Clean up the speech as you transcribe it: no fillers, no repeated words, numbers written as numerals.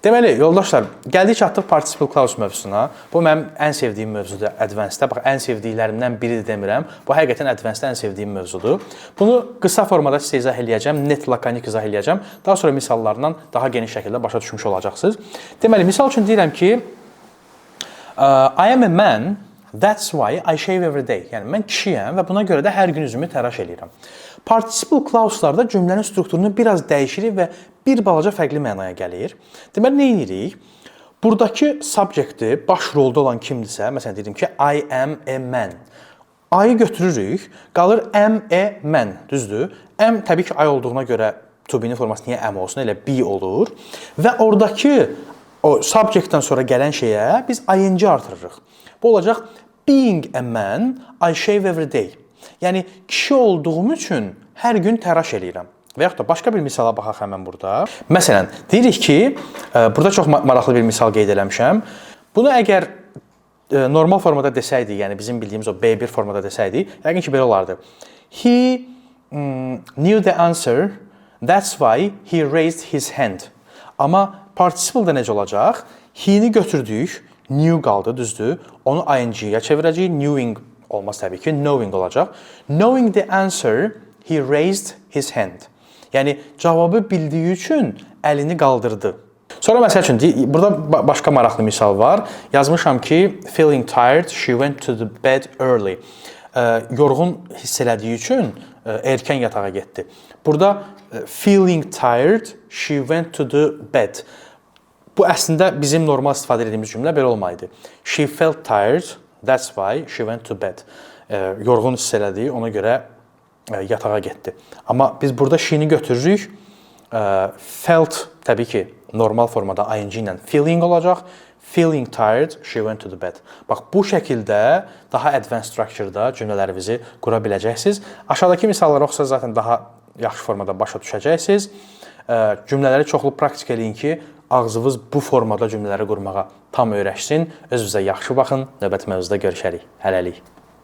Deməli, yoldaşlar, gəldik çatdıq participle clause mövzusuna. Bu mənim ən sevdiyim mövzudur advanced-da. Bax, ən sevdiklərimdən biridir demirəm. Bu həqiqətən advanced-da ən sevdiyim mövzudur. Bunu qısa formada sizə izah eləyəcəm, net lakanik izah eləyəcəm. Daha sonra misallarla daha geniş şəkildə başa düşmüş olacaqsınız. Deməli, misal üçün deyirəm ki, I am a man, that's why I shave every day. Yəni, mən kişiyəm və buna görə də hər gün üzümü təraş eləyirəm. Participle clause'larda cümlənin strukturunu biraz dəyişirik və bir balaca fərqli mənaya gəlir. Deməli, nə edirik? Buradakı subjecti, baş rolda olan kimdirsə, məsələn, deyirəm ki, I am a man. I-ı götürürük, qalır am a man, düzdür? Am təbii ki, I olduğuna görə to be-nin forması niyə am olsun, elə be olur. Və oradakı o subjectdən sonra gələn şeyə biz ing artırırıq. Bu olacaq being a man, I shave every day. Yəni, kişi olduğum üçün hər gün təraş eləyirəm. Və yaxud da başqa bir misala baxaq həmən burada. Məsələn, deyirik ki, burada çox maraqlı bir misal qeyd eləmişəm. Bunu əgər normal formada desəydik, yəni bizim bildiyimiz o B1 formada desəydik, yəqin ki, belə olardı. He knew the answer, that's why he raised his hand. Amma participle-da necə olacaq? He-ni götürdük, knew qaldı, düzdür? Onu ing-yə çevirəcəyik, knowing olmaz təbii ki, knowing olacaq. Knowing the answer, he raised his hand. Yəni, cavabı bildiyi üçün əlini qaldırdı. Sonra, məsəl üçün, burada başqa maraqlı misal var. Yazmışam ki, feeling tired, she went to the bed early. Yorğun hiss elədiyi üçün erkən yatağa getdi. Burada feeling tired, she went to the bed. Bu əslində bizim normal istifadə etdiyimiz cümlə belə olmaydı. She felt tired, that's why she went to bed. Yorğun hiss elədi, ona görə yatağa getdi. Amma biz burada she-ni götürürük. Felt təbii ki, normal formada ing ilə feeling olacaq. Feeling tired, she went to the bed. Bax, bu şəkildə daha advanced structure-da cümlələrinizi qura biləcəksiniz. Aşağıdakı misalları oxusa zaten daha yaxşı formada başa düşəcəksiniz. Cümlələri çoxlu praktik eləyin ki, ağzınız bu formada cümlələri qurmağa tam öyrəşsin. Özünüzə yaxşı baxın. Növbəti mövzuda görüşərik. Hələlik.